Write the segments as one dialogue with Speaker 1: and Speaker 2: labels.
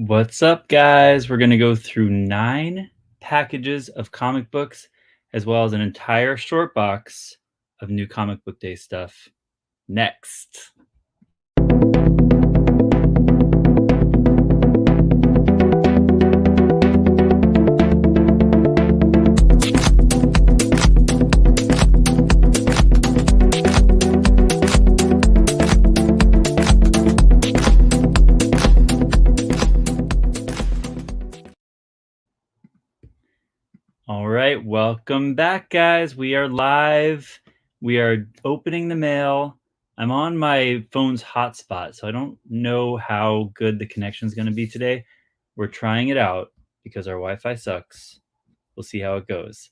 Speaker 1: What's up, guys? We're going to go through 9 packages of comic books, as well as an entire short box of new comic book day stuff next. All right, welcome back, guys. We are live. We are opening the mail. I'm on my phone's hotspot, so I don't know how good the connection is going to be today. We're trying it out because our Wi-Fi sucks. We'll see how it goes.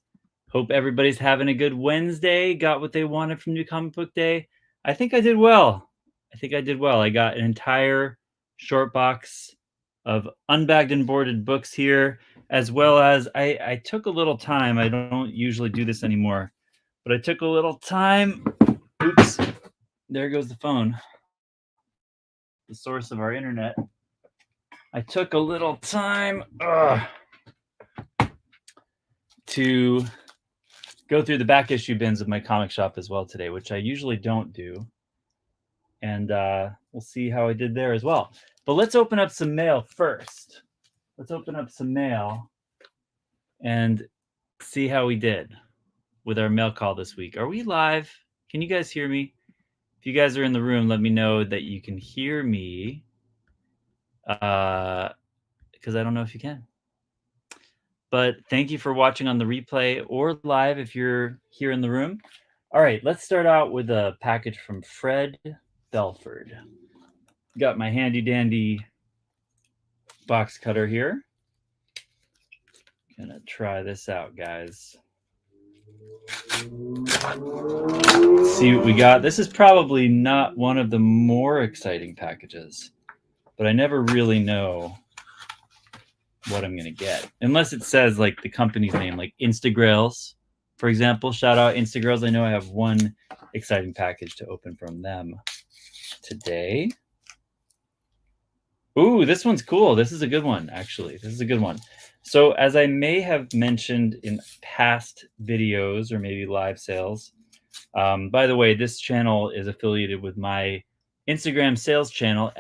Speaker 1: Hope everybody's having a good Wednesday. Got what they wanted from New Comic Book Day. I think I did well. I got an entire short box of unbagged and boarded books here, as well as I took a little time. I don't usually do this anymore, but I took a little time. Oops, there goes the phone, the source of our internet. I took a little time to go through the back issue bins of my comic shop as well today, which I usually don't do. And we'll see how I did there as well. But let's open up some mail first. Let's open up some mail and see how we did with our mail call this week. Are we live? Can you guys hear me? If you guys are in the room, let me know that you can hear me, because I don't know if you can. But thank you for watching on the replay or live if you're here in the room. All right, let's start out with a package from Fred Belford. Got my handy dandy box cutter here. Gonna try this out, guys. Let's see what we got. This is probably not one of the more exciting packages, but I never really know what I'm gonna get unless it says like the company's name, like Instagrails, for example. Shout out Instagrails. I know I have one exciting package to open from them today. Ooh, this one's cool. This is a good one, actually. This is a good one. So as I may have mentioned in past videos or maybe live sales, by the way, this channel is affiliated with my Instagram sales channel,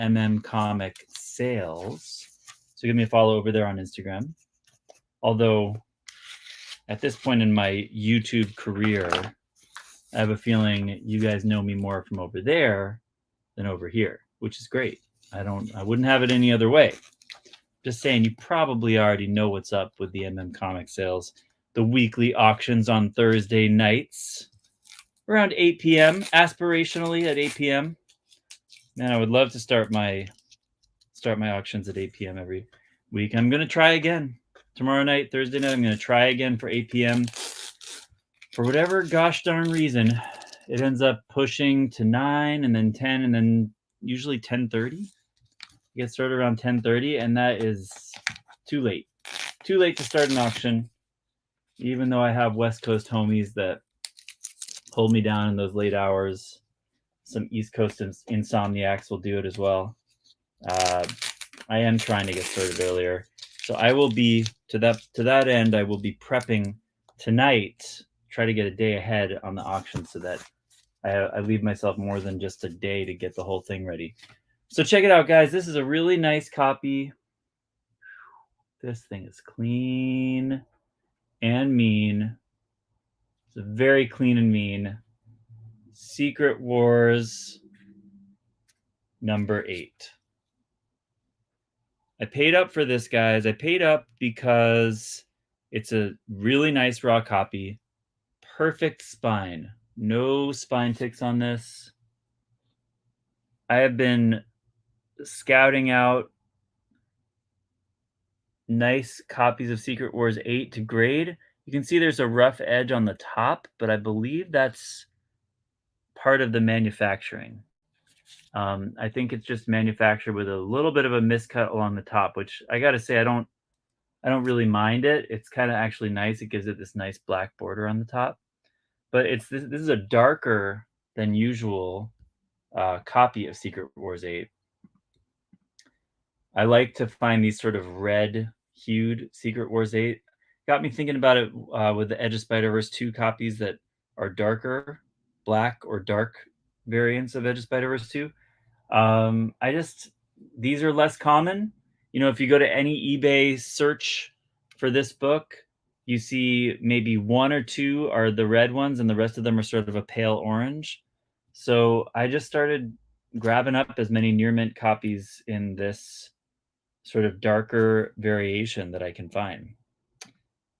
Speaker 1: Comic Sales. So give me a follow over there on Instagram. Although at this point in my YouTube career, I have a feeling you guys know me more from over there than over here, which is great. I wouldn't have it any other way. Just saying, you probably already know what's up with the Comic Sales. The weekly auctions on Thursday nights around 8 p.m. aspirationally at 8 p.m. Man, I would love to start my auctions at 8 p.m. every week. I'm gonna try again tomorrow night, Thursday night. I'm gonna try again for 8 p.m. For whatever gosh darn reason, it ends up pushing to 9 and then 10 and then usually 10:30. Get started around 10:30, and that is too late. Too late to start an auction, even though I have West Coast homies that hold me down in those late hours. Some East Coast insomniacs will do it as well. I am trying to get started earlier, so I will be to that end. I will be prepping tonight. Try to get a day ahead on the auction so that I leave myself more than just a day to get the whole thing ready. So check it out, guys. This is a really nice copy. This thing is clean and mean. It's a very clean and mean Secret Wars number 8. I paid up for this, guys. I paid up because it's a really nice raw copy. Perfect spine. No spine ticks on this. I have been scouting out nice copies of Secret Wars 8 to grade. You can see there's a rough edge on the top, but I believe that's part of the manufacturing. I think it's just manufactured with a little bit of a miscut along the top, which I got to say I don't really mind it. It's kind of actually nice. It gives it this nice black border on the top. But this is a darker than usual copy of Secret Wars 8. I like to find these sort of red hued Secret Wars 8. Got me thinking about it with the Edge of Spider-Verse 2 copies that are darker, black or dark variants of Edge of Spider-Verse 2. I just, these are less common. You know, if you go to any eBay search for this book, you see maybe one or two are the red ones and the rest of them are sort of a pale orange. So I just started grabbing up as many near mint copies in this sort of darker variation that I can find.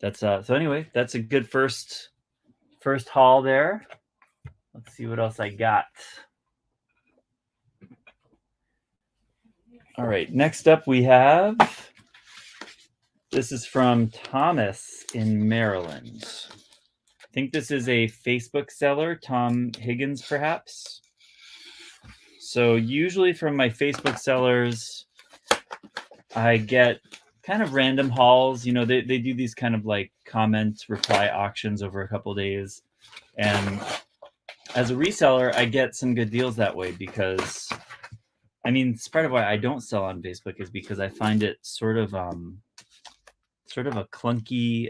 Speaker 1: That's so anyway, that's a good first haul there. Let's see what else I got. All right, next up we have, this is from Thomas in Maryland. I think this is a Facebook seller, Tom Higgins perhaps. So usually from my Facebook sellers, I get kind of random hauls. You know, they do these kind of like comment reply auctions over a couple days. And as a reseller, I get some good deals that way because, I mean, it's part of why I don't sell on Facebook is because I find it sort of a clunky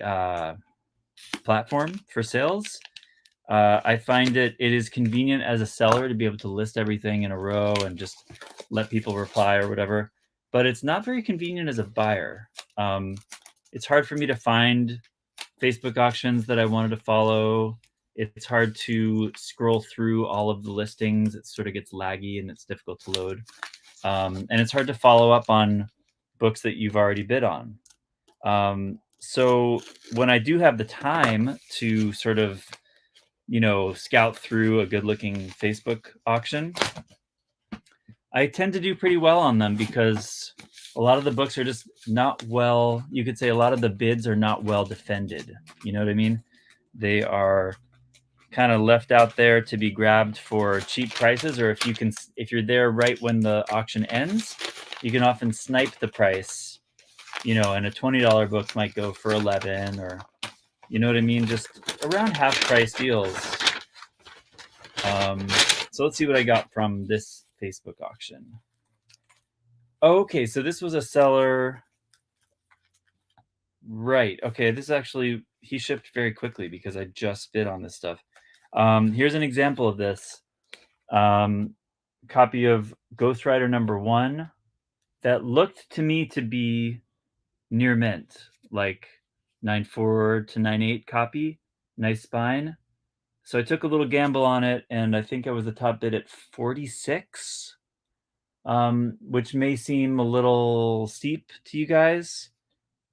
Speaker 1: platform for sales. I find it is convenient as a seller to be able to list everything in a row and just let people reply or whatever, but it's not very convenient as a buyer. It's hard for me to find Facebook auctions that I wanted to follow. It's hard to scroll through all of the listings. It sort of gets laggy and it's difficult to load. And it's hard to follow up on books that you've already bid on. So when I do have the time to sort of, you know, scout through a good looking Facebook auction, I tend to do pretty well on them because a lot of the books are just not well, you could say a lot of the bids are not well defended. You know what I mean? They are kind of left out there to be grabbed for cheap prices, or if you're there right when the auction ends, you can often snipe the price, you know, and a $20 book might go for 11, or you know what I mean? Just around half price deals. So let's see what I got from this Facebook auction. Okay, so this was a seller. Right. Okay, this actually, he shipped very quickly because I just bid on this stuff. Here's an example of this. Copy of Ghost Rider #1 that looked to me to be near mint, like 9.4 to 9.8 copy, nice spine. So I took a little gamble on it, and I think I was the top bid at 46, which may seem a little steep to you guys,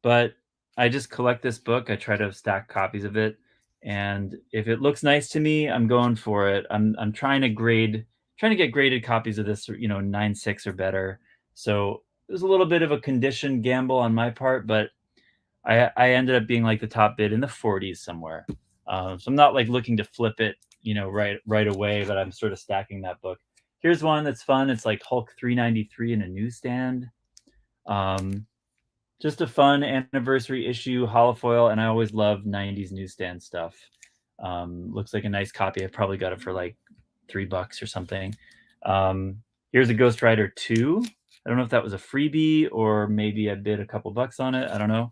Speaker 1: but I just collect this book. I try to stack copies of it, and if it looks nice to me, I'm going for it. I'm trying to get graded copies of this, you know, 9.6 or better. So it was a little bit of a conditioned gamble on my part, but I ended up being like the top bid in the 40s somewhere. So I'm not like looking to flip it, you know, right away, but I'm sort of stacking that book. Here's one that's fun. It's like Hulk 393 in a newsstand. Just a fun anniversary issue, holofoil, and I always love 90s newsstand stuff. Looks like a nice copy. I probably got it for like $3 or something. Here's a Ghost Rider 2. I don't know if that was a freebie or maybe I bid a couple bucks on it. I don't know.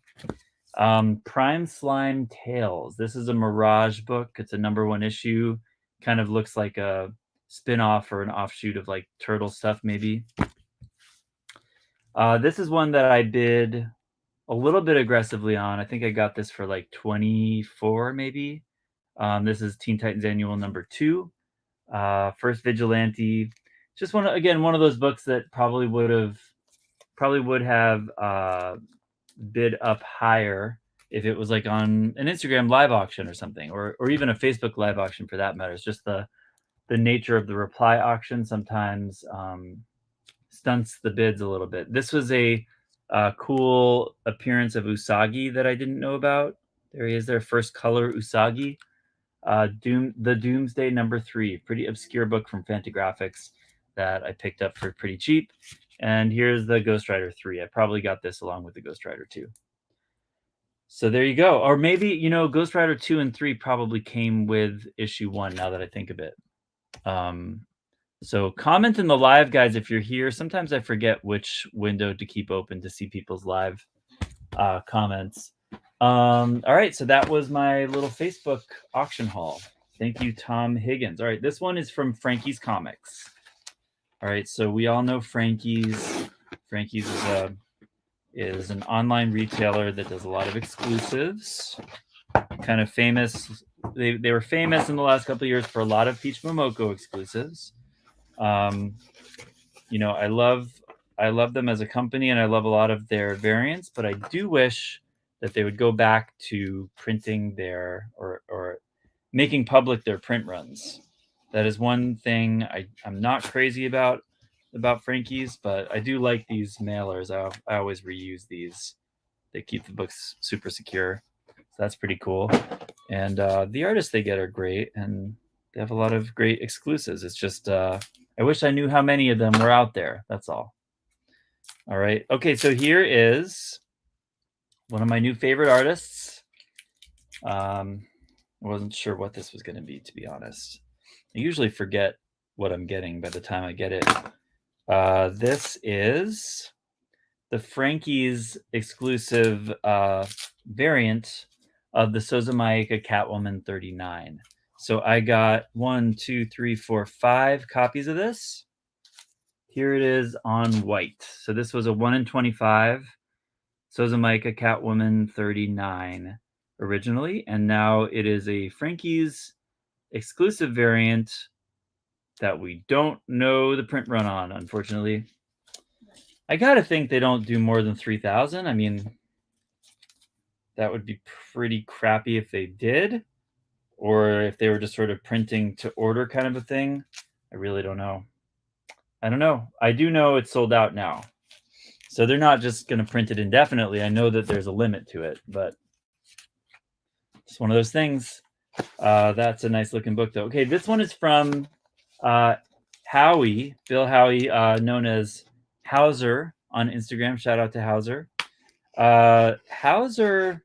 Speaker 1: Prime Slime Tales. This is a Mirage book. It's a #1 issue. Kind of looks like a spin-off or an offshoot of like Turtle stuff, maybe. This is one that I bid a little bit aggressively on. I think I got this for like 24, maybe. This is Teen Titans Annual #2. First Vigilante. Just one of those books that probably would have bid up higher if it was like on an Instagram live auction or something, or even a Facebook live auction for that matter. It's just the nature of the reply auction sometimes stunts the bids a little bit. This was a cool appearance of Usagi that I didn't know about. There he is, their first color Usagi. The Doomsday #3, pretty obscure book from Fantagraphics that I picked up for pretty cheap. And here's the Ghost Rider 3. I probably got this along with the Ghost Rider 2. So there you go. Or maybe, you know, Ghost Rider 2 and 3 probably came with issue 1 now that I think of it. So comment in the live, guys, if you're here. Sometimes I forget which window to keep open to see people's live comments. All right, so that was my little Facebook auction haul. Thank you, Tom Higgins. All right, this one is from Frankie's Comics. All right, so we all know Frankie's. Frankie's is an online retailer that does a lot of exclusives. Kind of famous. They were famous in the last couple of years for a lot of Peach Momoko exclusives. You know, I love them as a company, and I love a lot of their variants, but I do wish that they would go back to printing their or making public their print runs. That is one thing I'm not crazy about Frankie's, but I do like these mailers. I always reuse these. They keep the books super secure. So that's pretty cool. And the artists they get are great, and they have a lot of great exclusives. It's just I wish I knew how many of them were out there. That's all. All right. Okay, so here is one of my new favorite artists. I wasn't sure what this was going to be, to be honest. I usually forget what I'm getting by the time I get it. This is the Frankie's exclusive variant of the Sozomaika Catwoman 39. So I got 1, 2, 3, 4, 5 copies of this. Here it is on white. So this was a 1 in 25 Sozomaika Catwoman 39 originally, and now it is a Frankie's exclusive variant that we don't know the print run on, unfortunately. I gotta think they don't do more than 3,000. I mean, that would be pretty crappy if they did, or if they were just sort of printing to order kind of a thing. I really don't know. I don't know. I do know it's sold out now. So they're not just going to print it indefinitely. I know that there's a limit to it, but it's one of those things. That's a nice looking book, though. Okay, this one is from Howie, Bill Howie, known as Hauser on Instagram. Shout out to Hauser. Hauser,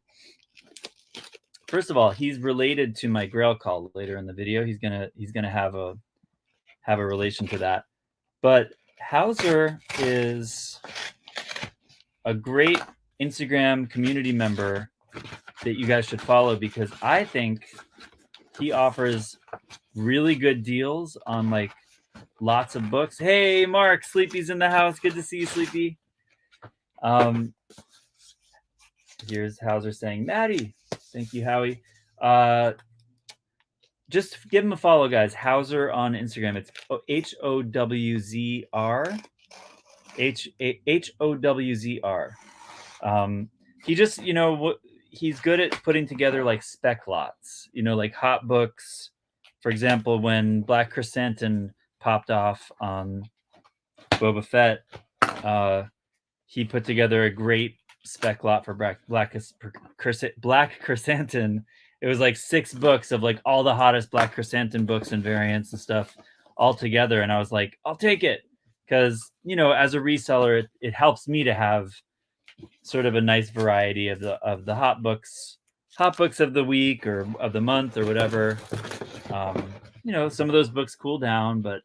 Speaker 1: first of all, he's related to my GRAILCALL later in the video. He's gonna have a relation to that. But Hauser is a great Instagram community member that you guys should follow, because I think he offers really good deals on like lots of books. Hey, Mark, Sleepy's in the house. Good to see you, Sleepy. Here's Hauser saying, Maddie. Thank you, Howie. Just give him a follow, guys. Hauser on Instagram. It's HOWZR. HOWZR. He just, you know, he's good at putting together like spec lots, you know, like hot books. For example, when Black Chrysanthemum popped off on Boba Fett, he put together a great spec lot for Black Chrysanthemum. It was like 6 books of like all the hottest Black Chrysanthemum books and variants and stuff all together. And I was like, I'll take it. Because, you know, as a reseller, it helps me to have sort of a nice variety of the hot books of the week or of the month or whatever. You know, some of those books cool down, but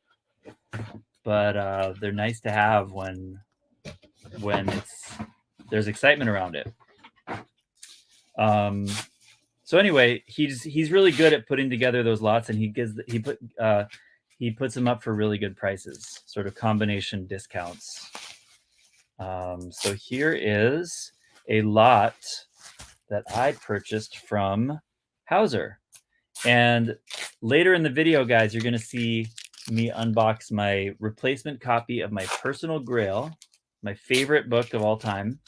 Speaker 1: they're nice to have when there's excitement around it. So anyway, he's really good at putting together those lots, and he puts them up for really good prices, sort of combination discounts. So here is a lot that I purchased from Hauser. And later in the video, guys, you're going to see me unbox my replacement copy of my personal Grail, my favorite book of all time.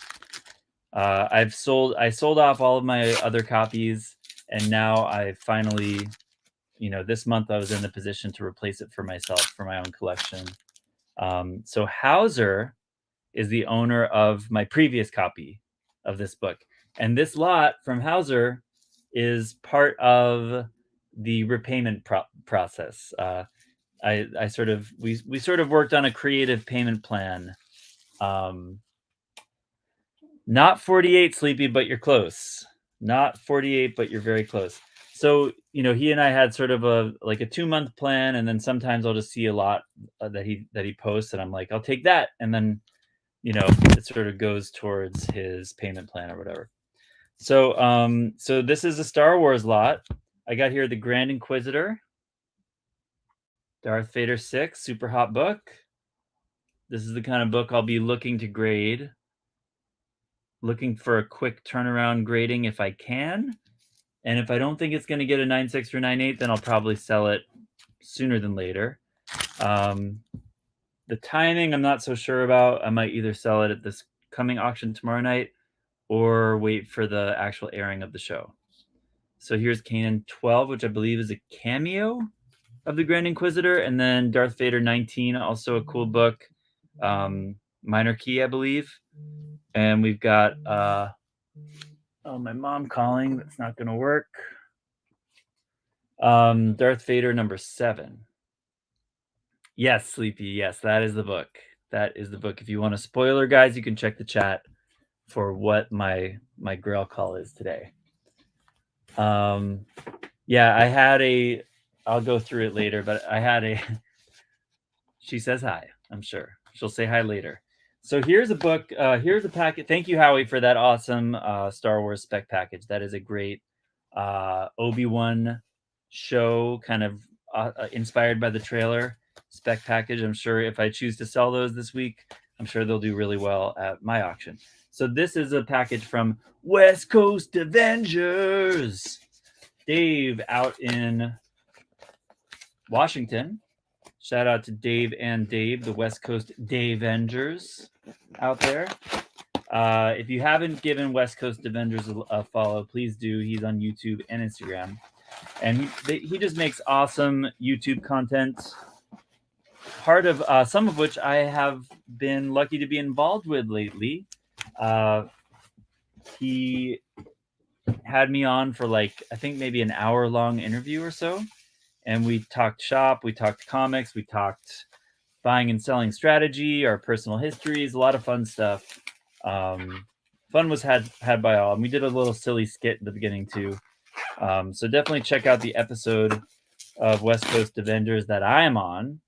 Speaker 1: I sold off all of my other copies, and now I finally, you know, this month I was in the position to replace it for myself, for my own collection. So Hauser is the owner of my previous copy of this book. And this lot from Hauser is part of the repayment process. We sort of worked on a creative payment plan. Not 48, Sleepy, but you're close. Not 48, but you're very close. So, you know, he and I had sort of a 2-month plan, and then sometimes I'll just see a lot that he posts, and I'm like, I'll take that, and then you know it sort of goes towards his payment plan or whatever. So, so this is a Star Wars lot. I got here the Grand Inquisitor, Darth Vader 6, super hot book. This is the kind of book I'll be looking to grade. Looking for a quick turnaround grading if I can. And if I don't think it's going to get a 9.6 or 9.8, then I'll probably sell it sooner than later. The timing, I'm not so sure about. I might either sell it at this coming auction tomorrow night or wait for the actual airing of the show. So here's Kanan 12, which I believe is a cameo of the Grand Inquisitor, and then Darth Vader 19, also a cool book. Minor Key, I believe. And we've got oh, my mom calling. That's not going to work. Darth Vader number 7. Yes, Sleepy. Yes, that is the book. That is the book. If you want a spoiler, guys, you can check the chat for what my grail call is today. Yeah, I had a. I'll go through it later, but I had a. She says hi. I'm sure she'll say hi later. So here's a book. Here's a packet. Thank you, Howie, for that awesome Star Wars spec package. That is a great Obi-Wan show, kind of inspired by the trailer spec package. I'm sure if I choose to sell those this week, I'm sure they'll do really well at my auction. So this is a package from West Coast Avengers. Dave out in Washington. Shout out to Dave and Dave, the West Coast Davengers out there. If you haven't given West Coast Avengers a follow, please do. He's on YouTube and Instagram. And he just makes awesome YouTube content, part of some of which I have been lucky to be involved with lately. He had me on for I think maybe an hour-long interview or so. And we talked shop, we talked comics, we talked buying and selling strategy, our personal histories, a lot of fun stuff. Fun was had by all. And we did a little silly skit at the beginning too. So definitely check out the episode of West Coast Avengers that I am on.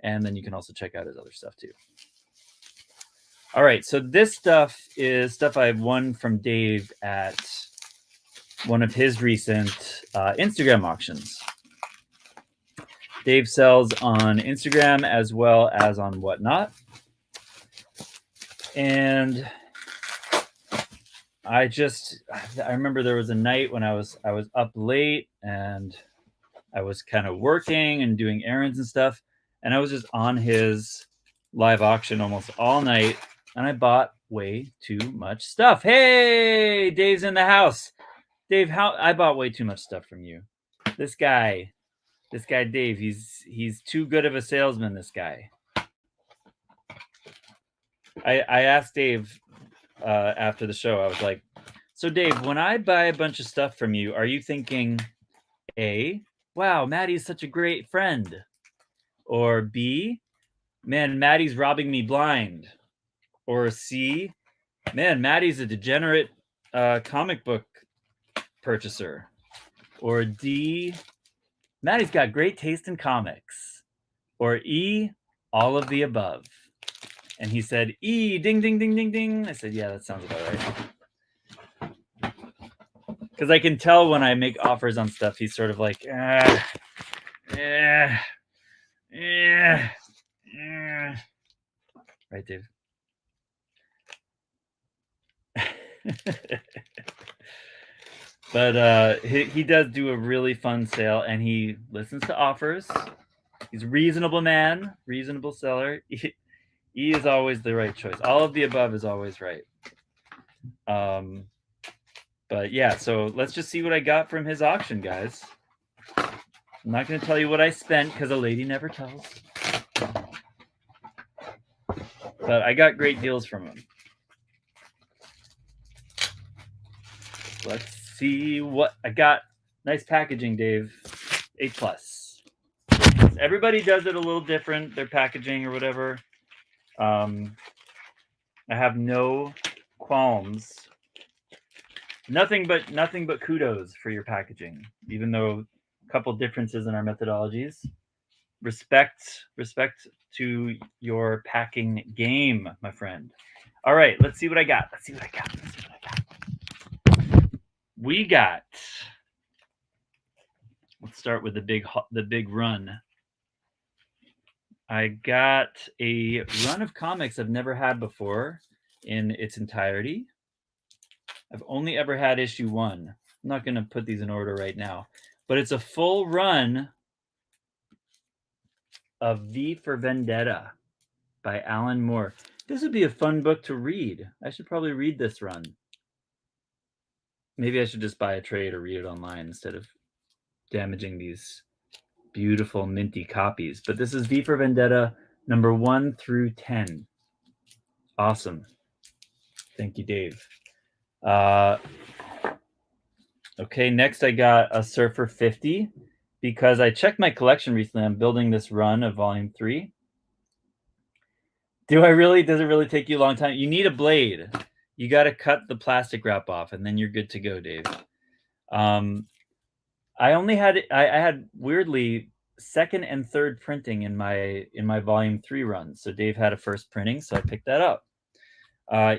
Speaker 1: And then you can also check out his other stuff too. All right, so this stuff is stuff I've won from Dave at one of his recent Instagram auctions. Dave sells on Instagram as well as on Whatnot. And I remember there was a night when I was up late and I was kind of working and doing errands and stuff. And I was just on his live auction almost all night. And I bought way too much stuff. Hey, Dave's in the house. Dave, I bought way too much stuff from you. This guy Dave, he's too good of a salesman, this guy. I asked Dave after the show, I was like, so Dave, when I buy a bunch of stuff from you, are you thinking A, wow, Maddie's such a great friend? Or B, man, Maddie's robbing me blind? Or C, man, Maddie's a degenerate comic book purchaser? Or D, Maddie's got great taste in comics? Or E, all of the above? And he said, E, ding, ding, ding, ding, ding. I said, yeah, that sounds about right. Because I can tell when I make offers on stuff, he's sort of like, Right, Dave? But he does do a really fun sale, and he listens to offers. He's a reasonable man, reasonable seller. E is always the right choice. All of the above is always right. But yeah, so let's just see what I got from his auction, guys. I'm not going to tell you what I spent because a lady never tells. But I got great deals from him. Let's see what I got. Nice packaging, Dave. A+. Everybody does it a little different, their packaging or whatever. I have no qualms Nothing but kudos for your packaging, even though a couple differences in our methodologies. Respect to your packing game, my friend. All right, let's see what I got. We got. Let's start with the big run. I got a run of comics I've never had before in its entirety. I've only ever had issue 1. I'm not going to put these in order right now, but it's a full run of V for Vendetta by Alan Moore. This would be a fun book to read. I should probably read this run. Maybe I should just buy a trade or read it online instead of damaging these beautiful minty copies. But this is V for Vendetta number 1 through 10. Awesome. Thank you, Dave. Okay, next I got a Surfer 50 because I checked my collection recently. I'm building this run of volume 3. Does it really take you a long time? You need a blade. You got to cut the plastic wrap off and then you're good to go, Dave. I had weirdly second and third printing in my volume 3 run. So Dave had a first printing, so I picked that up.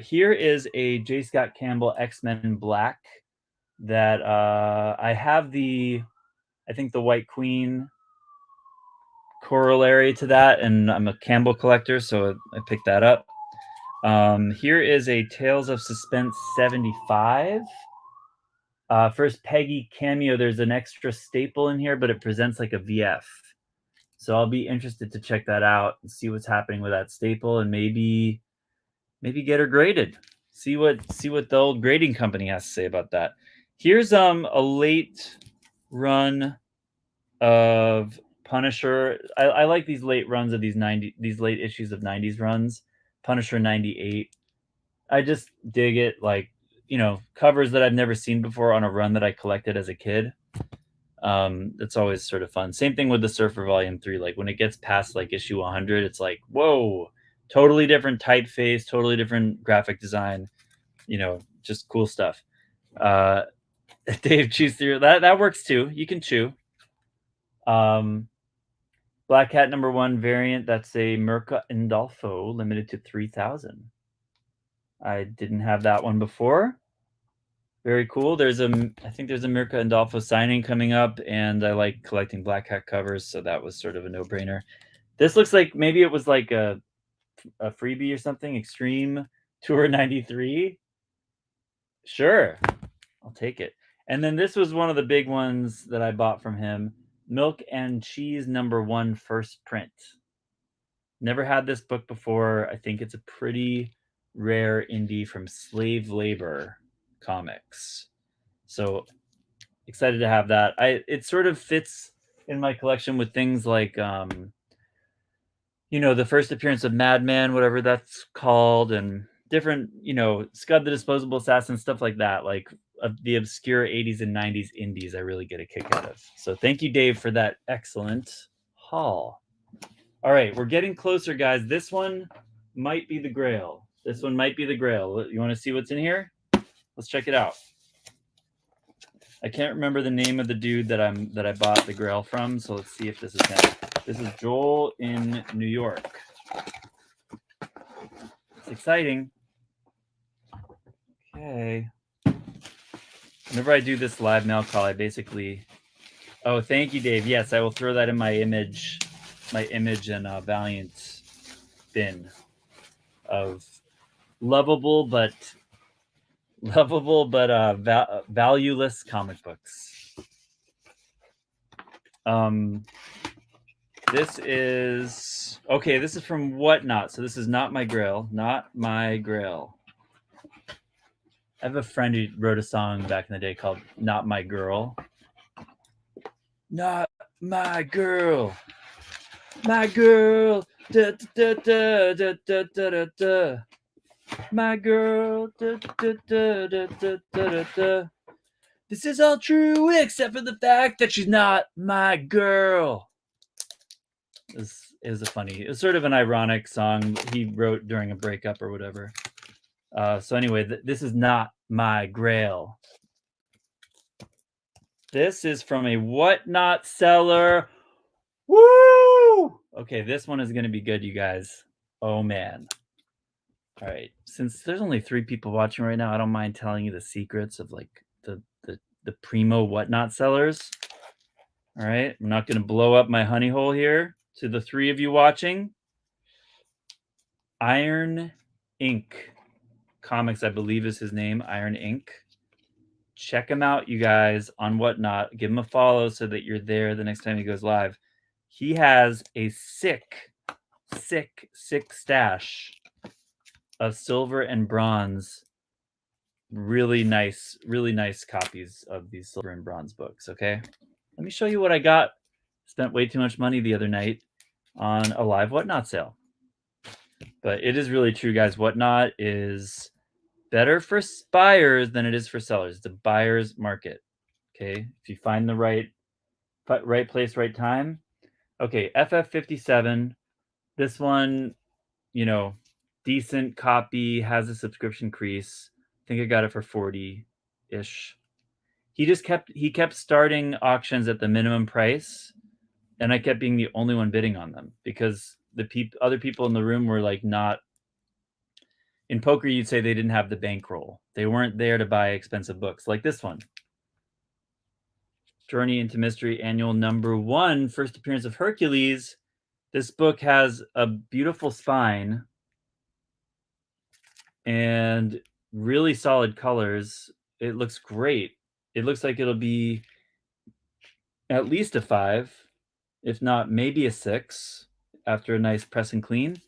Speaker 1: Here is a J. Scott Campbell X-Men Black that I have I think the White Queen corollary to that, and I'm a Campbell collector, so I picked that up. Here is a Tales of Suspense 75. First Peggy cameo. There's an extra staple in here, but it presents like a VF. So I'll be interested to check that out and see what's happening with that staple, and maybe get her graded. See what the old grading company has to say about that. Here's a late run of Punisher. I like these late runs of these late issues of 90s runs. Punisher 98. I just dig it. Like, covers that I've never seen before on a run that I collected as a kid. It's always sort of fun. Same thing with the Surfer Volume 3. Like when it gets past like issue 100, it's like, whoa, totally different typeface, totally different graphic design, just cool stuff. Dave chews through that works too. You can chew. Black Cat number 1 variant. That's a Mirka Indolfo limited to 3,000. I didn't have that one before. Very cool. I think there's a Mirka Indolfo signing coming up, and I like collecting Black Cat covers, so that was sort of a no-brainer. This looks like maybe it was like a freebie or something. Extreme Tour 93. Sure, I'll take it. And then this was one of the big ones that I bought from him. Milk and Cheese number 1 first print. Never had this book before. I think it's a pretty rare indie from Slave Labor Comics. So excited to have that. It sort of fits in my collection with things like the first appearance of Madman, whatever that's called, and different, Scud the Disposable Assassin, stuff like that. Like the obscure 80s and 90s indies I really get a kick out of. So thank you, Dave, for that excellent haul. All right, we're getting closer, guys. This one might be the Grail. You want to see what's in here? Let's check it out. I can't remember the name of the dude that I bought the Grail from, so let's see if this is him. This is Joel in New York. It's exciting. Okay. Whenever I do this live mail call, I basically... Oh, thank you, Dave. Yes, I will throw that in my image and Valiant bin of lovable but valueless comic books. This is from Whatnot. So this is not my Grail. I have a friend who wrote a song back in the day called Not My Girl. Not my girl. My girl. Da, da, da, da, da, da, da, da. My girl. Da, da, da, da, da, da, da. This is all true except for the fact that she's not my girl. It was sort of an ironic song he wrote during a breakup or whatever. So anyway, this is not my grail. This is from a Whatnot seller. Woo! Okay, this one is going to be good, you guys. Oh, man. All right. Since there's only 3 people watching right now, I don't mind telling you the secrets of like the primo Whatnot sellers. All right. I'm not going to blow up my honey hole here. To the 3 of you watching, Iron Inc. Comics, I believe is his name, Iron Inc. Check him out, you guys, on Whatnot. Give him a follow so that you're there the next time he goes live. He has a sick stash of silver and bronze. Really nice copies of these silver and bronze books, okay? Let me show you what I got. Spent way too much money the other night on a live Whatnot sale. But it is really true, guys. Whatnot is better for buyers than it is for sellers. It's a buyer's market. Okay, if you find the right place, right time. Okay, FF57. This one, you know, decent copy, has a subscription crease. I think I got it for 40-ish. He kept starting auctions at the minimum price, and I kept being the only one bidding on them because the other people in the room were like not. In poker, you'd say they didn't have the bankroll. They weren't there to buy expensive books like this one. Journey into Mystery Annual #1, first appearance of Hercules. This book has a beautiful spine and really solid colors. It looks great. It looks like it'll be at least a 5, if not maybe a 6, after a nice press and clean.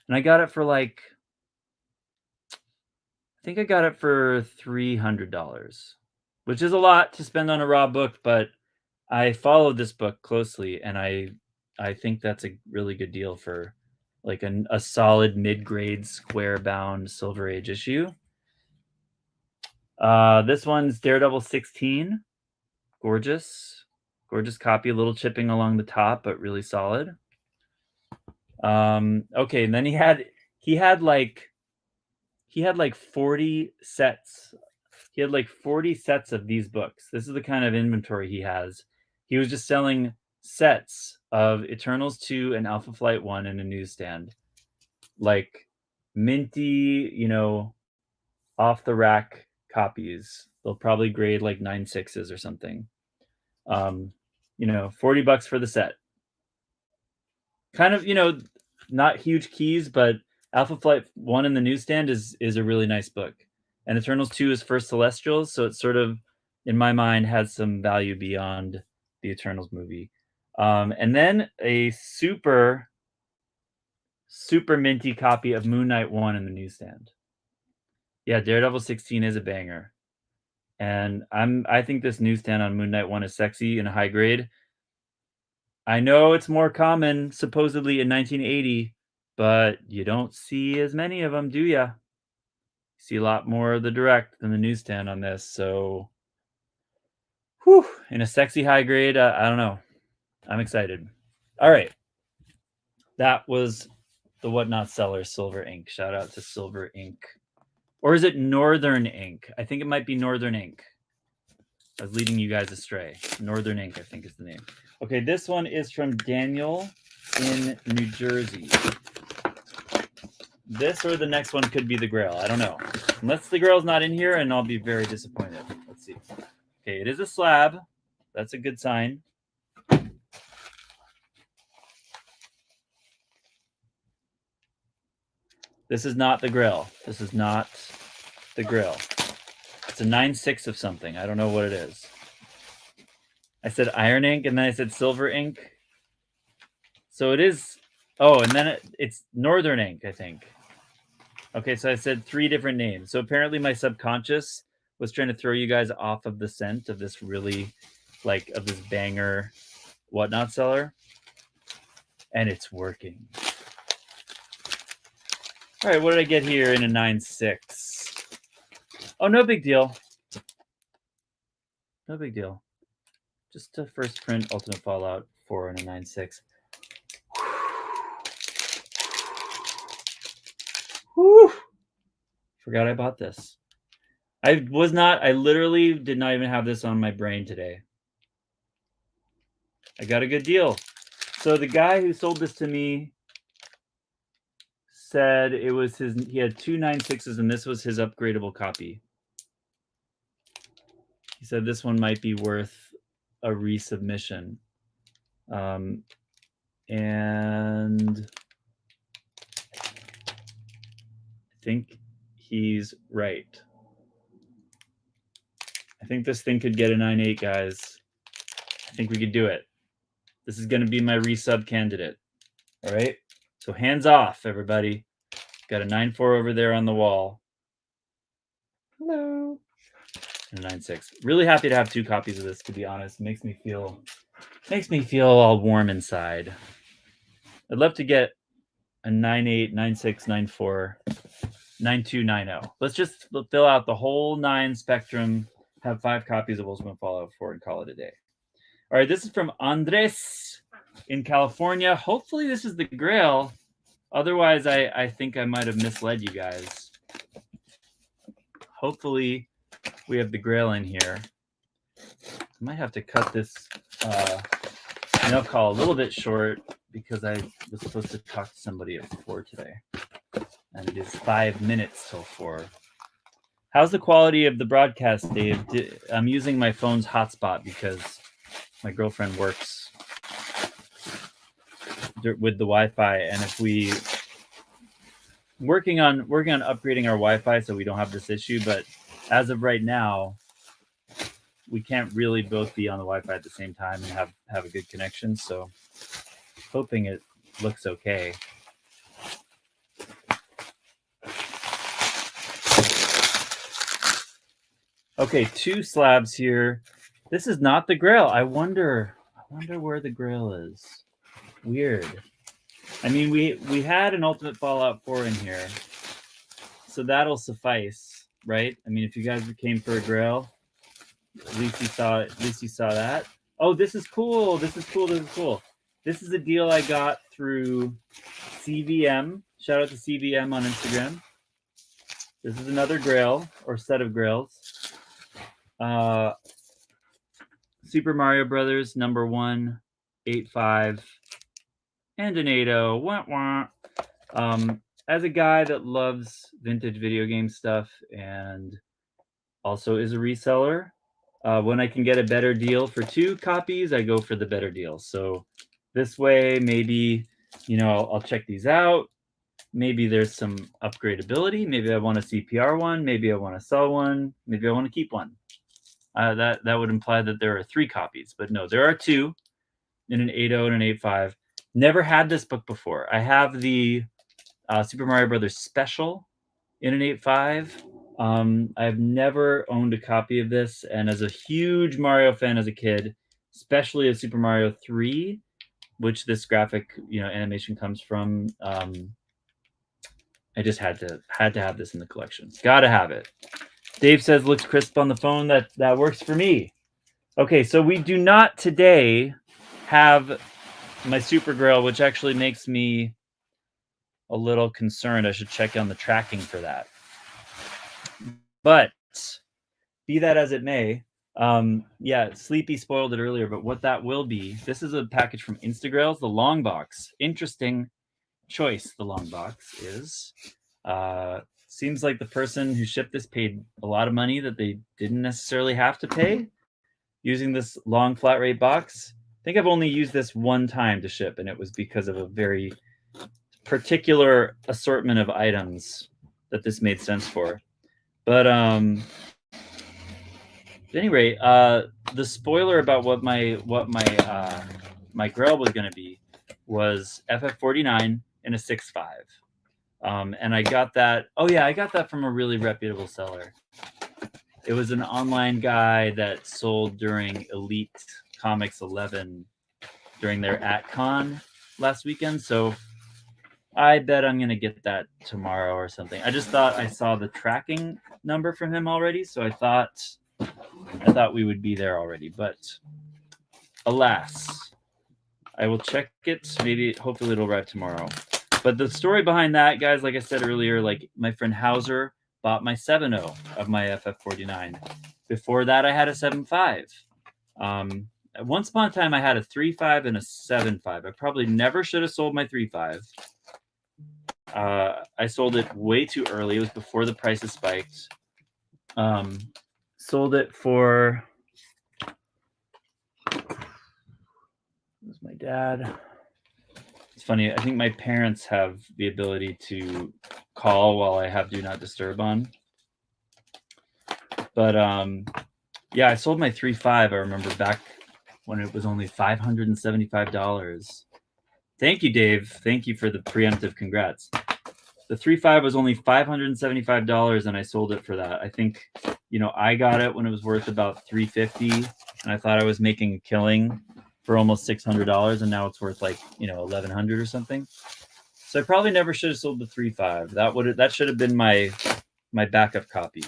Speaker 1: And I got it for like, I think I got it for $300, which is a lot to spend on a raw book, but I followed this book closely, and I think that's a really good deal for like a solid mid-grade square-bound Silver Age issue. This one's Daredevil 16. Gorgeous copy, a little chipping along the top, but really solid. Okay, and then he had like 40 sets. He had like 40 sets of these books. This is the kind of inventory he has. He was just selling sets of Eternals 2 and Alpha Flight 1 in a newsstand. Like minty, off the rack copies. They'll probably grade like 9.6s or something. $40 for the set. Kind of, not huge keys, but Alpha Flight 1 in the newsstand is a really nice book. And Eternals 2 is First Celestials, so it sort of, in my mind, has some value beyond the Eternals movie. And then a super minty copy of Moon Knight 1 in the newsstand. Yeah, Daredevil 16 is a banger. And I think this newsstand on Moon Knight 1 is sexy and high grade. I know it's more common, supposedly, in 1980, but you don't see as many of them, do ya? You see a lot more of the direct than the newsstand on this, so whew, in a sexy high grade, I don't know. I'm excited. All right. That was the Whatnot seller, Silver Ink. Shout out to Silver Ink. Or is it Northern Ink? I think it might be Northern Ink. I was leading you guys astray. Northern Ink, I think, is the name. Okay, this one is from Daniel in New Jersey. This or the next one could be the Grail. I don't know. Unless the Grail's not in here, and I'll be very disappointed. Let's see. Okay, it is a slab. That's a good sign. This is not the Grail. This is not the Grail. It's a 9.6 of something. I don't know what it is. I said Iron Ink, and then I said Silver Ink. So it is... Oh, and then it's Northern Ink, I think. Okay, so I said 3 different names. So apparently my subconscious was trying to throw you guys off of the scent of this really, of this banger Whatnot seller. And it's working. All right, what did I get here in a 9.6? Oh, no big deal. No big deal. Just a first print Ultimate Fallout 4 in a 9.6. Whew. Forgot I bought this. I literally did not even have this on my brain today. I got a good deal. So the guy who sold this to me said it was he had 2 9.6s and this was his upgradable copy. He said this one might be worth a resubmission. And I think he's right. I think this thing could get a 9.8, guys. I think we could do it. This is going to be my resub candidate. All right. So hands off, everybody. Got a 9.4 over there on the wall. Hello. And a 9.6. Really happy to have 2 copies of this, to be honest. Makes me feel all warm inside. I'd love to get a 9.8, 9.6, 9.4, 9.2, 9.0. Let's just fill out the whole 9 spectrum, have 5 copies of Ultimate Fallout 4 and call it a day. All right, this is from Andres in California. Hopefully this is the Grail. Otherwise, I think I might have misled you guys. Hopefully we have the Grail in here. I might have to cut this MAILCALL a little bit short because I was supposed to talk to somebody at 4 today. And it is 5 minutes till 4. How's the quality of the broadcast, Dave? I'm using my phone's hotspot because my girlfriend works with the Wi-Fi, and if we working on upgrading our Wi-Fi so we don't have this issue, but as of right now, we can't really both be on the Wi-Fi at the same time and have a good connection. So hoping it looks okay. Okay, 2 slabs here. This is not the Grail. I wonder where the Grail is. Weird. I mean, we had an Ultimate Fallout 4 in here, so that'll suffice, right? I mean, if you guys came for a Grail, at least you saw that. Oh, this is cool. This is cool. This is cool. This is a deal I got through CVM. Shout out to CVM on Instagram. This is another Grail or set of Grails. Super Mario Brothers number 1, 8.5, and an 8.0. Wah, wah. As a guy that loves vintage video game stuff and also is a reseller, when I can get a better deal for 2 copies, I go for the better deal. So this way, maybe, I'll check these out. Maybe there's some upgradability. Maybe I want a CPR one. Maybe I want to sell one. Maybe I want to keep one. That would imply that there are 3 copies, but no, there are 2 in an 8.0 and an 8.5. Never had this book before. I have the Super Mario Brothers Special in an 8.5. I've never owned a copy of this, and as a huge Mario fan as a kid, especially of Super Mario 3, which this graphic animation comes from, I just had to have this in the collection. Gotta have it. Dave says looks crisp on the phone. That works for me. Okay, so we do not today have my Super Grail, which actually makes me a little concerned. I should check on the tracking for that. But be that as it may, yeah, Sleepy spoiled it earlier, but what that will be, this is a package from Instagrails, the long box. Interesting choice, the long box is. Seems like the person who shipped this paid a lot of money that they didn't necessarily have to pay using this long flat rate box. I think I've only used this one time to ship, and it was because of a very particular assortment of items that this made sense for. But at any rate, the spoiler about what my Grail was going to be was FF49 in a 6.5. And I got that. Oh yeah, I got that from a really reputable seller. It was an online guy that sold during Elite Comics 11 during their AtCon last weekend. So I bet I'm gonna get that tomorrow or something. I just thought I saw the tracking number from him already, so I thought we would be there already. But alas, I will check it. Hopefully it'll arrive tomorrow. But the story behind that, guys, like I said earlier, like my friend Hauser bought my 7.0 of my FF49. Before that, I had a 7.5. Once upon a time, I had a 3.5 and a 7.5. I probably never should have sold my 3.5. I sold it way too early. It was before the prices spiked. Sold it for... Where's my dad? It's funny. I think my parents have the ability to call while I have Do Not Disturb on. But yeah, I sold my 3.5. I remember back when it was only $575. Thank you, Dave. Thank you for the preemptive congrats. The 3.5 was only $575, and I sold it for that. I think, you know, I got it when it was worth about $350, and I thought I was making a killing for almost $600, and now it's worth like, you know, $1,100 or something. So I probably never should have sold the 3.5. That should have been my backup copy.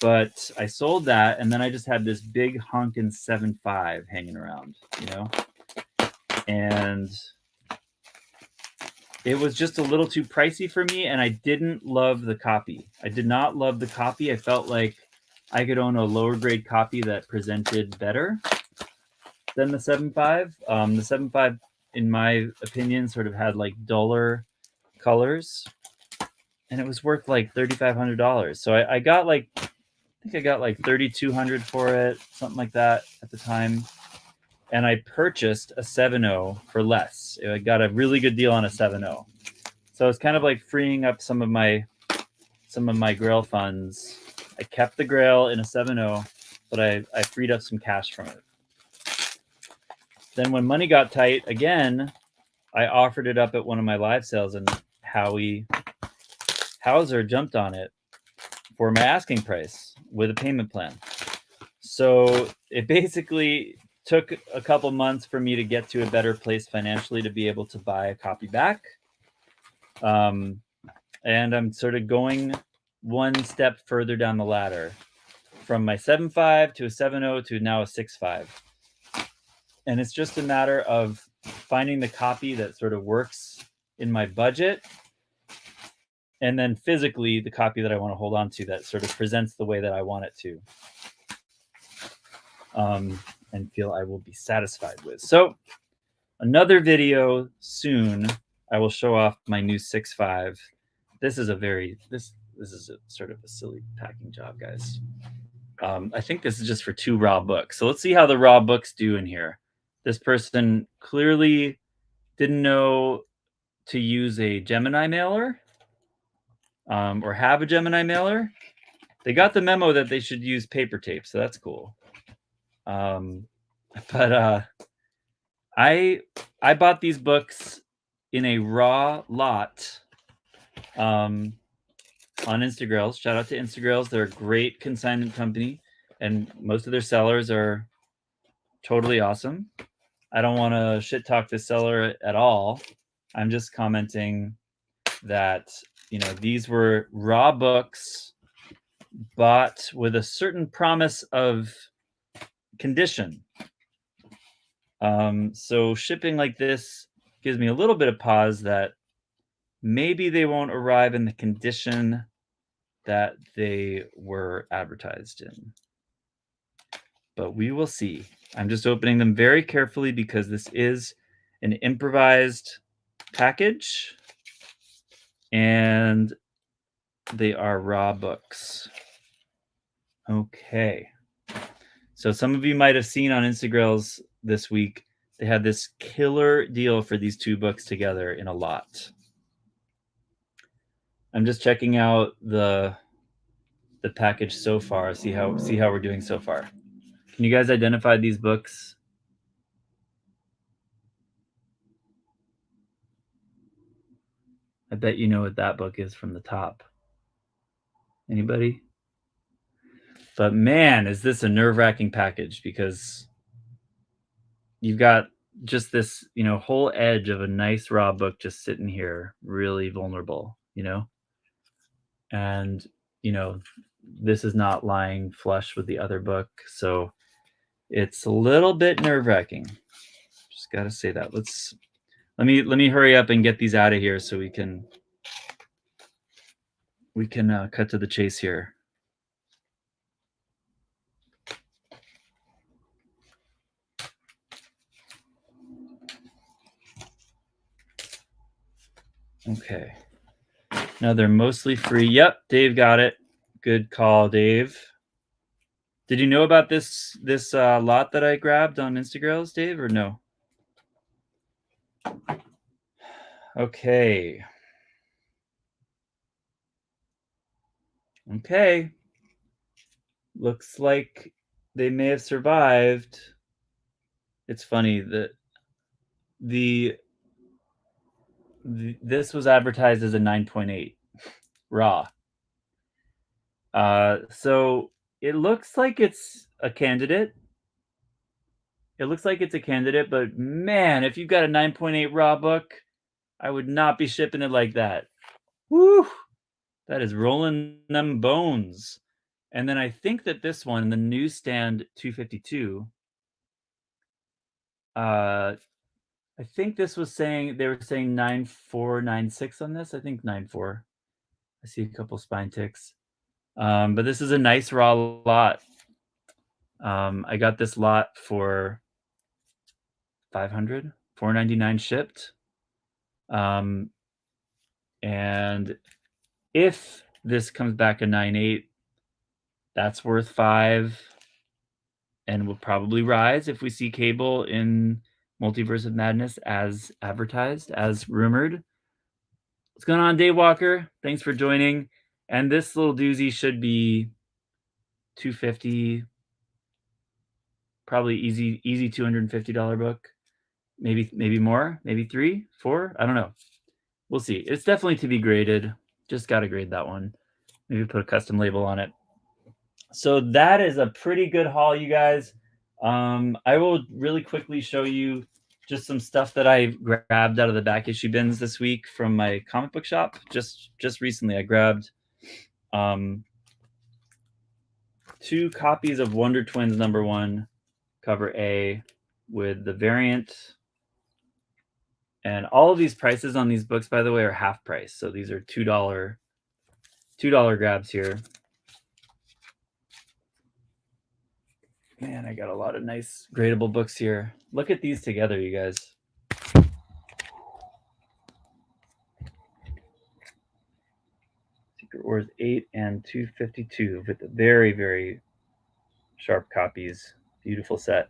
Speaker 1: But I sold that, and then I just had this big honkin' 7.5 hanging around, you know? And it was just a little too pricey for me, and I didn't love the copy. I did not love the copy. I felt like I could own a lower grade copy that presented better than the 7.5. The 7.5, in my opinion, sort of had like duller colors, and it was worth like $3,500. So I got like, I think I got like $3,200 for it, something like that at the time. And I purchased a 7.0 for less. I got a really good deal on a 7.0. So it's kind of like freeing up some of my Grail funds. I kept the Grail in a 7.0, but I freed up some cash from it. Then when money got tight again, I offered it up at one of my live sales, and Hauser jumped on it for my asking price with a payment plan. So it basically took a couple months for me to get to a better place financially to be able to buy a copy back. And I'm sort of going one step further down the ladder from my 7.5 to a 7.0 to now a 6.5. And it's just a matter of finding the copy that sort of works in my budget, and then physically the copy that I want to hold on to that sort of presents the way that I want it to. And feel I will be satisfied with. So another video soon, I will show off my new 6.5. This is a sort of a silly packing job, guys. I think this is just for 2 raw books. So let's see how the raw books do in here. This person clearly didn't know to use a Gemini mailer or have a Gemini mailer. They got the memo that they should use paper tape, so that's cool. But I bought these books in a raw lot on Instagrails. Shout out to Instagrails. They're a great consignment company, and most of their sellers are totally awesome. I don't want to shit talk the seller at all. I'm just commenting that, you know, these were raw books bought with a certain promise of condition. So shipping like this gives me a little bit of pause that maybe they won't arrive in the condition that they were advertised in. But we will see. I'm just opening them very carefully because this is an improvised package, and they are raw books. Okay. So some of you might have seen on Instagrams this week, they had this killer deal for these 2 books together in a lot. I'm just checking out the package so far, see how we're doing so far. Can you guys identify these books? I bet you know what that book is from the top. Anybody? But man, is this a nerve-wracking package, because you've got just this, you know, whole edge of a nice raw book just sitting here, really vulnerable, you know? And, you know, this is not lying flush with the other book, so it's a little bit nerve-wracking. Just got to say that. Let me hurry up and get these out of here so we can we can cut to the chase here. Okay. Now they're mostly free. Yep, Dave got it. Good call, Dave. Did you know about this lot that I grabbed on Instagrails, Dave, or no? Okay. Okay. Looks like they may have survived. It's funny that this was advertised as a 9.8 raw. So it looks like it's a candidate. It looks like it's a candidate, but man, if you've got a 9.8 raw book, I would not be shipping it like that. Woo! That is rolling them bones. And then I think that this one, the newsstand 252, I think this was saying they were saying 9496 on this. I think 94. I see a couple spine ticks. But this is a nice raw lot. I got this lot for 500, 499 shipped. And if this comes back a 9.8, that's worth 5 and will probably rise if we see cable in Multiverse of Madness as advertised, as rumored. What's going on, Dave Walker? Thanks for joining. And this little doozy should be 250, probably easy $250 book. Maybe more, maybe 3, 4. I don't know. We'll see. It's definitely to be graded. Just got to grade that one. Maybe put a custom label on it. So that is a pretty good haul, you guys. I will really quickly show you just some stuff that I grabbed out of the back issue bins this week from my comic book shop. Just recently, I grabbed 2 copies of Wonder Twins #1, cover A, with the variant. And all of these prices on these books, by the way, are half price. So these are $2 grabs here. Man, I got a lot of nice gradable books here. Look at these together, you guys. Secret Wars 8 and 252 with the very, very sharp copies. Beautiful set.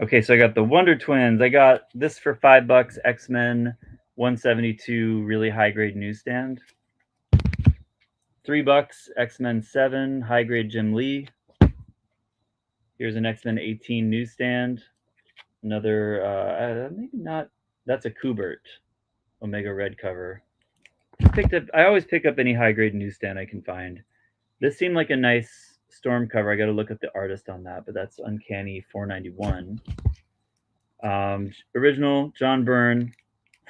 Speaker 1: Okay, so I got the Wonder Twins. I got this for $5, X-Men 172, really high grade newsstand. $3, X-Men 7, high grade Jim Lee. Here's an X-Men 18 newsstand. Another, maybe not. That's a Kubert Omega Red cover. I always pick up any high grade newsstand I can find. This seemed like a nice Storm cover. I got to look at the artist on that, but that's Uncanny 491. Original John Byrne,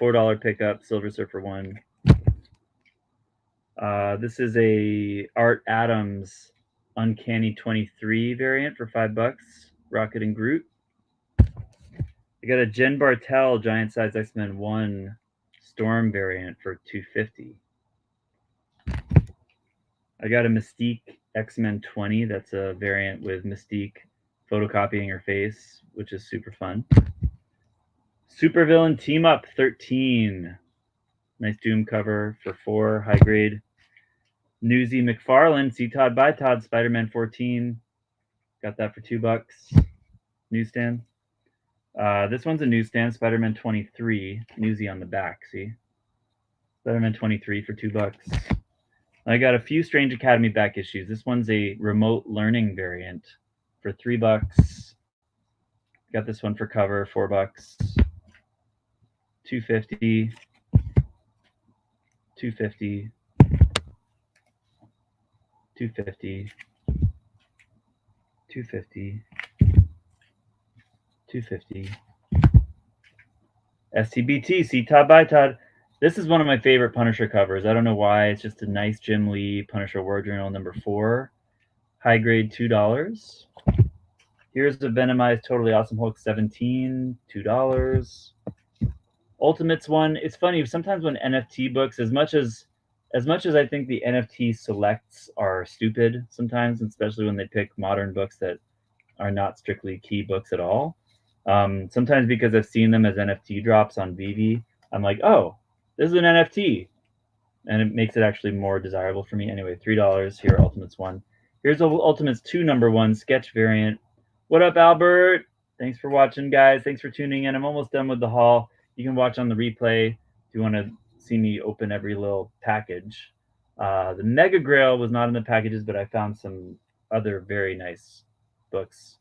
Speaker 1: $4 pickup, Silver Surfer 1. This is a Art Adams Uncanny 23 variant for $5, Rocket and Groot. I got a Jen Bartel Giant Size X-Men 1 Storm variant for $250. I got a Mystique X-Men 20. That's a variant with Mystique photocopying her face, which is super fun. Supervillain Team Up 13. Nice Doom cover for $4, high grade. Newsy McFarlane, See Todd by Todd, Spider-Man 14. Got that for $2. Newsstand. This one's a newsstand, Spider-Man 23. Newsy on the back, see? Spider-Man 23 for $2. I got a few Strange Academy back issues. This one's a remote learning variant for $3. Got this one for cover, $4. $250. $250. $250. $250. $250. STBT, See Todd by Todd. This is one of my favorite Punisher covers. I don't know why. It's just a nice Jim Lee Punisher War Journal #4. High grade, $2. Here's the Venomized Totally Awesome Hulk 17, $2. Ultimates one. It's funny sometimes when NFT books, as much as I think the NFT selects are stupid sometimes, especially when they pick modern books that are not strictly key books at all. Sometimes because I've seen them as NFT drops on Vivi, I'm like, oh, this is an NFT, and it makes it actually more desirable for me. Anyway, $3 here, Ultimates 1. Here's Ultimates 2 number 1 sketch variant. What up, Albert? Thanks for watching, guys. Thanks for tuning in. I'm almost done with the haul. You can watch on the replay if you want to see me open every little package. The Mega Grail was not in the packages, but I found some other very nice books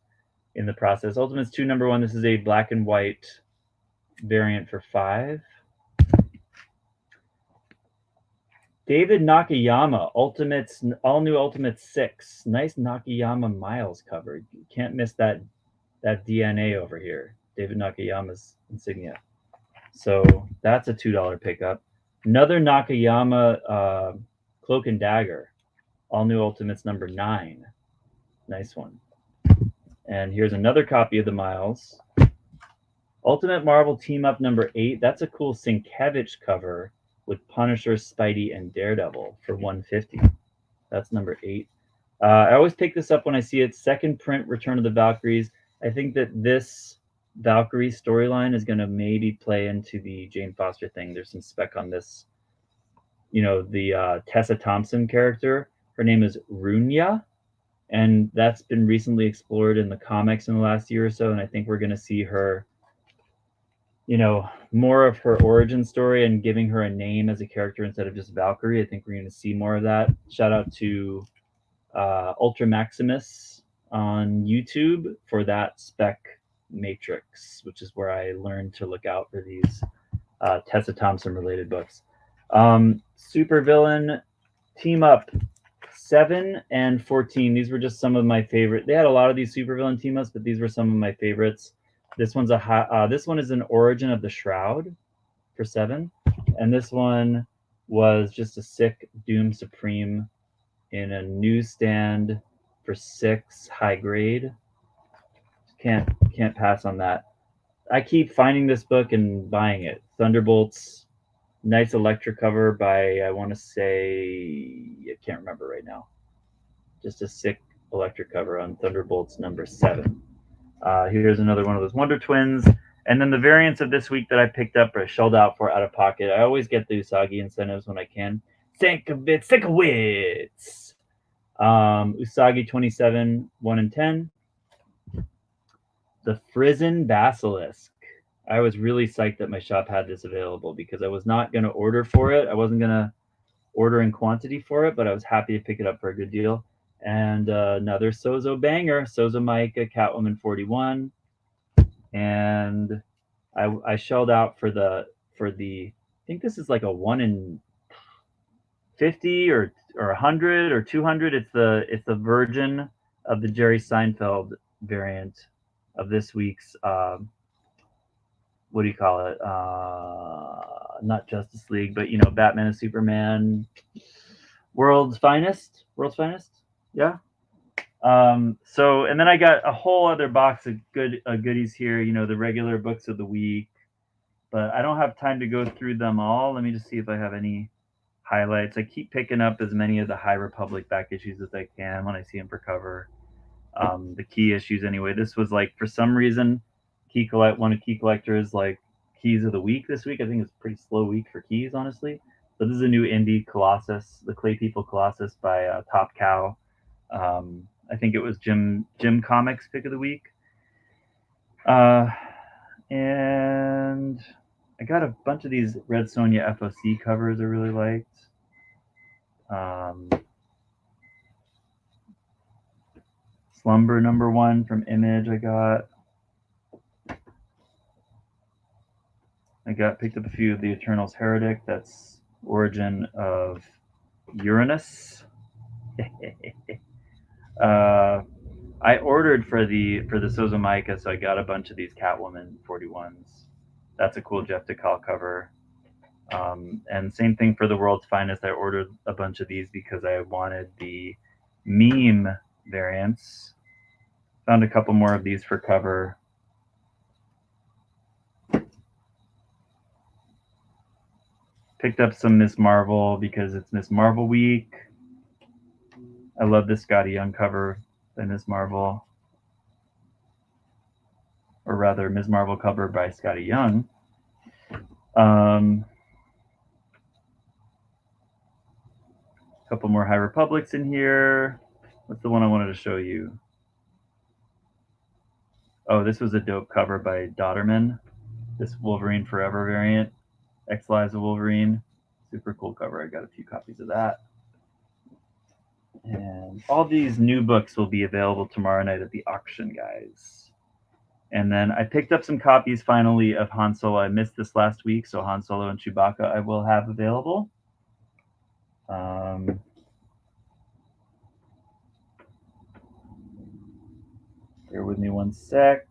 Speaker 1: in the process. Ultimates 2 number 1. This is a black and white variant for $5. David Nakayama, Ultimates, all new Ultimates 6. Nice Nakayama Miles cover. You can't miss that DNA over here. David Nakayama's insignia. So that's a $2 pickup. Another Nakayama Cloak and Dagger. All new Ultimates number 9. Nice one. And here's another copy of the Miles. Ultimate Marvel Team Up number 8. That's a cool Sienkiewicz cover with Punisher, Spidey, and Daredevil for $150. That's number 8. I always pick this up when I see it. Second print, Return of the Valkyries. I think that this Valkyrie storyline is going to maybe play into the Jane Foster thing. There's some spec on this. You know, the Tessa Thompson character. Her name is Runya, and that's been recently explored in the comics in the last year or so, and I think we're going to see her, you know, more of her origin story and giving her a name as a character instead of just Valkyrie. I think we're going to see more of that. Shout out to Ultra Maximus on YouTube for that spec matrix, which is where I learned to look out for these Tessa Thompson related books. Super Villain Team Up 7 and 14. These were just some of my favorite. They had a lot of these Super Villain team ups, but these were some of my favorites. This one's this one is an Origin of the Shroud for 7, and this one was just a sick Doom Supreme in a newsstand for 6, high grade. Can't pass on that. I keep finding this book and buying it. Thunderbolts, nice Electra cover by, I want to say, I can't remember right now. Just a sick Electra cover on Thunderbolts number 7. Here's another one of those Wonder Twins. And then the variants of this week that I picked up or shelled out for out of pocket. I always get the Usagi incentives when I can. Sienkiewicz. Usagi 27, 1 and 10. The Frizen Basilisk. I was really psyched that my shop had this available because I was not going to order for it. I wasn't going to order in quantity for it, but I was happy to pick it up for a good deal. And another Sozo banger, Sozo Micah, Catwoman 41. And I shelled out for the I think this is like a 1 in 50 or 100 or 200. It's the version of the Jerry Seinfeld variant of this week's what do you call it? Not Justice League, but you know, Batman and Superman, World's Finest. Yeah. So, and then I got a whole other box of goodies here. You know, the regular books of the week, but I don't have time to go through them all. Let me just see if I have any highlights. I keep picking up as many of the High Republic back issues as I can when I see them for cover. The key issues anyway. This was like, for some reason, one of Key Collector's like keys of the week this week. I think it's a pretty slow week for keys, honestly. So this is a new indie Colossus, the Clay People Colossus by Top Cow. I think it was Jim Comics pick of the week. And I got a bunch of these Red Sonja FOC covers I really liked. Slumber number 1 from Image I picked up a few of the Eternals Heretic. That's Origin of Uranus. I ordered for the Sozo Micah, so I got a bunch of these Catwoman 41s. That's a cool Jeff DeCall cover. And same thing for the World's Finest. I ordered a bunch of these because I wanted the meme variants. Found a couple more of these for cover. Picked up some Miss Marvel because it's Miss Marvel week. I love this Scotty Young cover by Miss Marvel. Or rather, Miss Marvel cover by Scotty Young. Couple more High Republics in here. What's the one I wanted to show you? Oh, this was a dope cover by Dotterman. This Wolverine Forever variant. X Lives of Wolverine. Super cool cover. I got a few copies of that. And all these new books will be available tomorrow night at the auction, guys. And then I picked up some copies finally of Han Solo. I missed this last week, so Han Solo and Chewbacca I will have available. Bear with me one sec.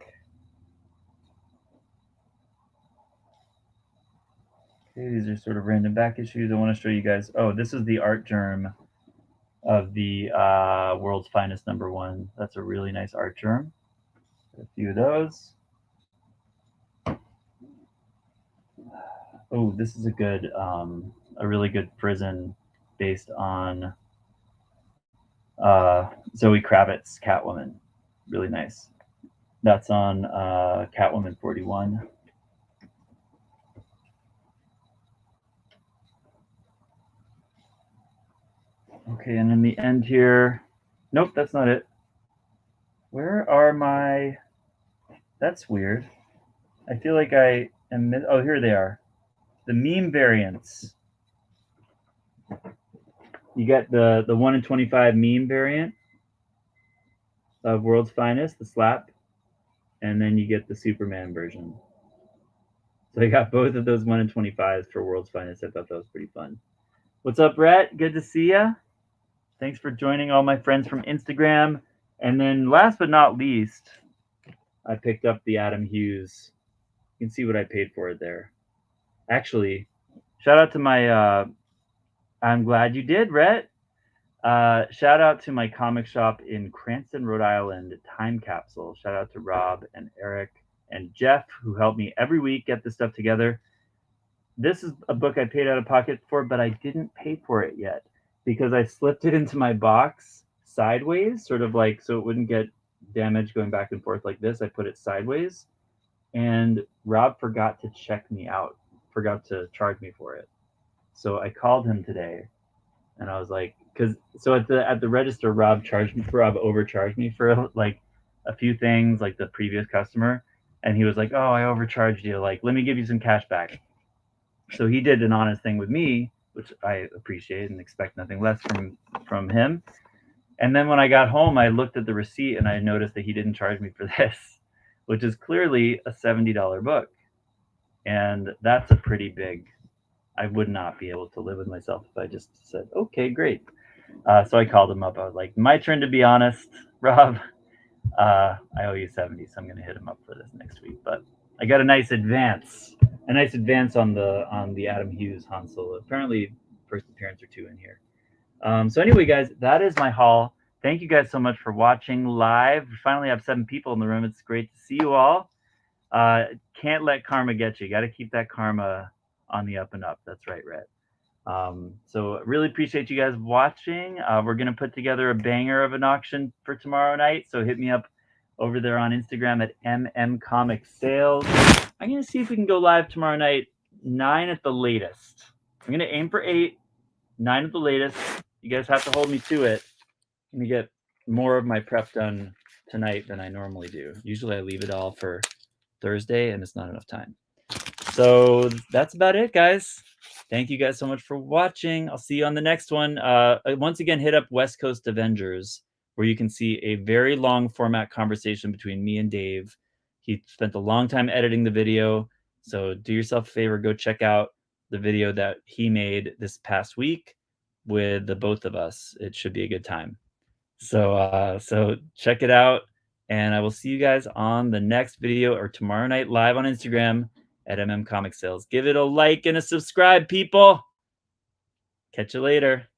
Speaker 1: Okay, these are sort of random back issues. I want to show you guys. Oh, this is the art germ of the World's Finest #1. That's a really nice art germ. A few of those. Oh, this is a good, a really good prison based on Zoe Kravitz's Catwoman. Really nice. That's on Catwoman 41. Okay, and in the end here, nope, that's not it. Where are my, that's weird. I feel like I am, oh, here they are. The meme variants. You get the 1 in 25 meme variant of World's Finest, the slap, and then you get the Superman version. So I got both of those 1 in 25s for World's Finest. I thought that was pretty fun. What's up, Brett? Good to see ya. Thanks for joining all my friends from Instagram. And then last but not least, I picked up the Adam Hughes. You can see what I paid for it there. Actually, shout out to my, I'm glad you did, Rhett. Shout out to my comic shop in Cranston, Rhode Island, Time Capsule. Shout out to Rob and Eric and Jeff, who help me every week get this stuff together. This is a book I paid out of pocket for, but I didn't pay for it yet because I slipped it into my box sideways, sort of like so it wouldn't get damaged going back and forth like this. I put it sideways, and Rob forgot to check me out, forgot to charge me for it. So I called him today, and I was like, because so at the register, Rob overcharged me for like a few things, like the previous customer, and he was like, "Oh, I overcharged you. Like, let me give you some cash back." So he did an honest thing with me, which I appreciate and expect nothing less from him. And then when I got home, I looked at the receipt and I noticed that he didn't charge me for this, which is clearly a $70 book, and that's a pretty big. I would not be able to live with myself if I just said, "Okay, great." So I called him up. I was like, "My turn to be honest, Rob. I owe you 70, so I'm going to hit him up for this next week." But I got a nice advance on the Adam Hughes Han Solo. Apparently, first appearance or two in here. So anyway, guys, that is my haul. Thank you guys so much for watching live. We finally have 7 people in the room. It's great to see you all. Can't let karma get you. Got to keep that karma on the up and up. That's right, Rhett. So really appreciate you guys watching. We're going to put together a banger of an auction for tomorrow night. So hit me up over there on Instagram at mmcomicsales. I'm going to see if we can go live tomorrow night, 9 at the latest. I'm going to aim for 8, 9 at the latest. You guys have to hold me to it. Let me get more of my prep done tonight than I normally do. Usually I leave it all for Thursday, and it's not enough time. So that's about it, guys. Thank you guys so much for watching. I'll see you on the next one. Once again, hit up West Coast Avengers, where you can see a very long format conversation between me and Dave. He spent a long time editing the video. So do yourself a favor, go check out the video that he made this past week with the both of us. It should be a good time. So check it out. And I will see you guys on the next video or tomorrow night live on Instagram at MM Comic Sales. Give it a like and a subscribe, people. Catch you later.